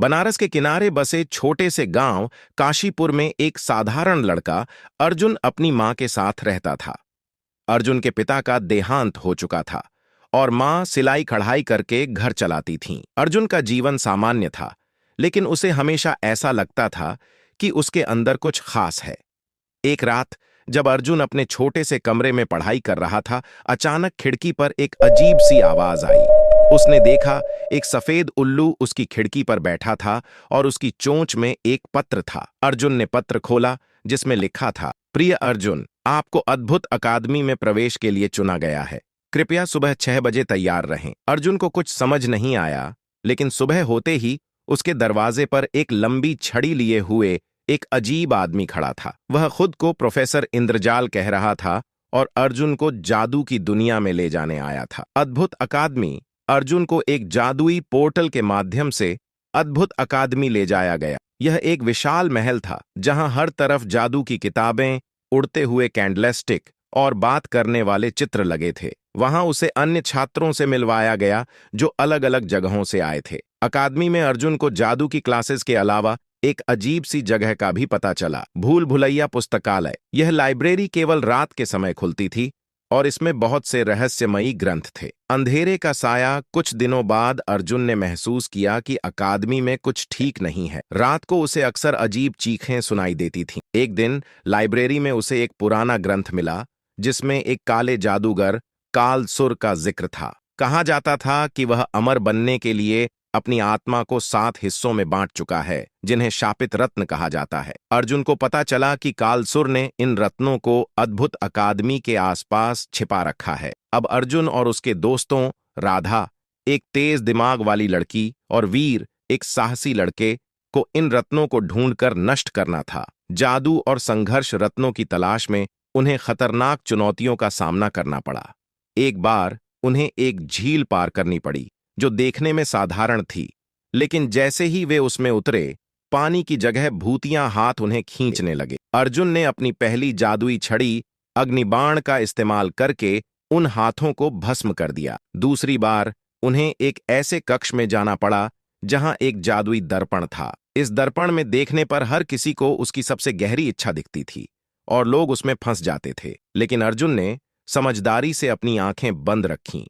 बनारस के किनारे बसे छोटे से गांव काशीपुर में एक साधारण लड़का अर्जुन अपनी मां के साथ रहता था। अर्जुन के पिता का देहांत हो चुका था और मां सिलाई कढ़ाई करके घर चलाती थीं। अर्जुन का जीवन सामान्य था, लेकिन उसे हमेशा ऐसा लगता था कि उसके अंदर कुछ खास है। एक रात जब अर्जुन अपने छोटे से कमरे में पढ़ाई कर रहा था, अचानक खिड़की पर एक अजीब सी आवाज आई। उसने देखा, एक सफेद उल्लू उसकी खिड़की पर बैठा था और उसकी चोंच में एक पत्र था। अर्जुन ने पत्र खोला, जिसमें लिखा था, प्रिय अर्जुन, आपको अद्भुत अकादमी में प्रवेश के लिए चुना गया है। कृपया सुबह 6 बजे तैयार रहें। अर्जुन को कुछ समझ नहीं आया, लेकिन सुबह होते ही उसके दरवाजे पर एक लंबी छड़ी लिए हुए एक अजीब आदमी खड़ा था। वह खुद को प्रोफेसर इंद्रजाल कह रहा था और अर्जुन को जादू की दुनिया में ले जाने आया था। अद्भुत अकादमी। अर्जुन को एक जादुई पोर्टल के माध्यम से अद्भुत अकादमी ले जाया गया। यह एक विशाल महल था, जहां हर तरफ जादू की किताबें, उड़ते हुए कैंडलस्टिक और बात करने वाले चित्र लगे थे। वहां उसे अन्य छात्रों से मिलवाया गया जो अलग अलग जगहों से आए थे। अकादमी में अर्जुन को जादू की क्लासेस के अलावा एक अजीब सी जगह का भी पता चला, भूल भुलैया पुस्तकालय। यह लाइब्रेरी केवल रात के समय खुलती थी और इसमें बहुत से रहस्यमयी ग्रंथ थे। अंधेरे का साया। कुछ दिनों बाद अर्जुन ने महसूस किया कि अकादमी में कुछ ठीक नहीं है। रात को उसे अक्सर अजीब चीखें सुनाई देती थीं। एक दिन लाइब्रेरी में उसे एक पुराना ग्रंथ मिला, जिसमें एक काले जादूगर कालसुर का जिक्र था। कहा जाता था कि वह अमर बनने के लिए अपनी आत्मा को 7 हिस्सों में बांट चुका है, जिन्हें शापित रत्न कहा जाता है। अर्जुन को पता चला कि कालसुर ने इन रत्नों को अद्भुत अकादमी के आसपास छिपा रखा है। अब अर्जुन और उसके दोस्तों, राधा, एक तेज दिमाग वाली लड़की, और वीर, एक साहसी लड़के, को इन रत्नों को ढूंढकर नष्ट करना था। जादू और संघर्ष रत्नों की तलाश में उन्हें खतरनाक चुनौतियों का सामना करना पड़ा। एक बार उन्हें एक झील पार करनी पड़ी, जो देखने में साधारण थी, लेकिन जैसे ही वे उसमें उतरे, पानी की जगह भूतियां हाथ उन्हें खींचने लगे। अर्जुन ने अपनी पहली जादुई छड़ी अग्निबाण का इस्तेमाल करके उन हाथों को भस्म कर दिया। दूसरी बार उन्हें एक ऐसे कक्ष में जाना पड़ा जहां एक जादुई दर्पण था। इस दर्पण में देखने पर हर किसी को उसकी सबसे गहरी इच्छा दिखती थी और लोग उसमें फंस जाते थे। लेकिन अर्जुन ने समझदारी से अपनी आंखें बंद रखीं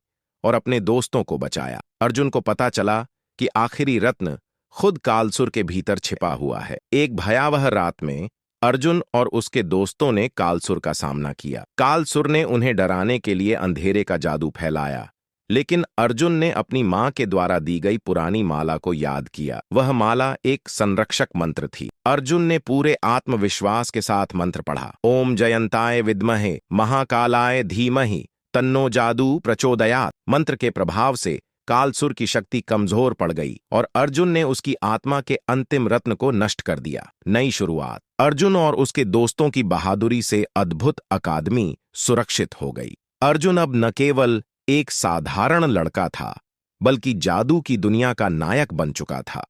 और अपने दोस्तों को बचाया। अर्जुन को पता चला कि आखिरी रत्न खुद कालसुर के भीतर छिपा हुआ है। एक भयावह रात में अर्जुन और उसके दोस्तों ने कालसुर का सामना किया। कालसुर ने उन्हें डराने के लिए अंधेरे का जादू फैलाया, लेकिन अर्जुन ने अपनी मां के द्वारा दी गई पुरानी माला को याद किया। वह माला एक संरक्षक मंत्र थी। अर्जुन ने पूरे आत्मविश्वास के साथ मंत्र पढ़ा, ओम जयंताय विद्महे महाकालाय धीमहि तन्नो जादू प्रचोदयात्। मंत्र के प्रभाव से कालसुर की शक्ति कमजोर पड़ गई और अर्जुन ने उसकी आत्मा के अंतिम रत्न को नष्ट कर दिया। नई शुरुआत। अर्जुन और उसके दोस्तों की बहादुरी से अद्भुत अकादमी सुरक्षित हो गई। अर्जुन अब न केवल एक साधारण लड़का था, बल्कि जादू की दुनिया का नायक बन चुका था।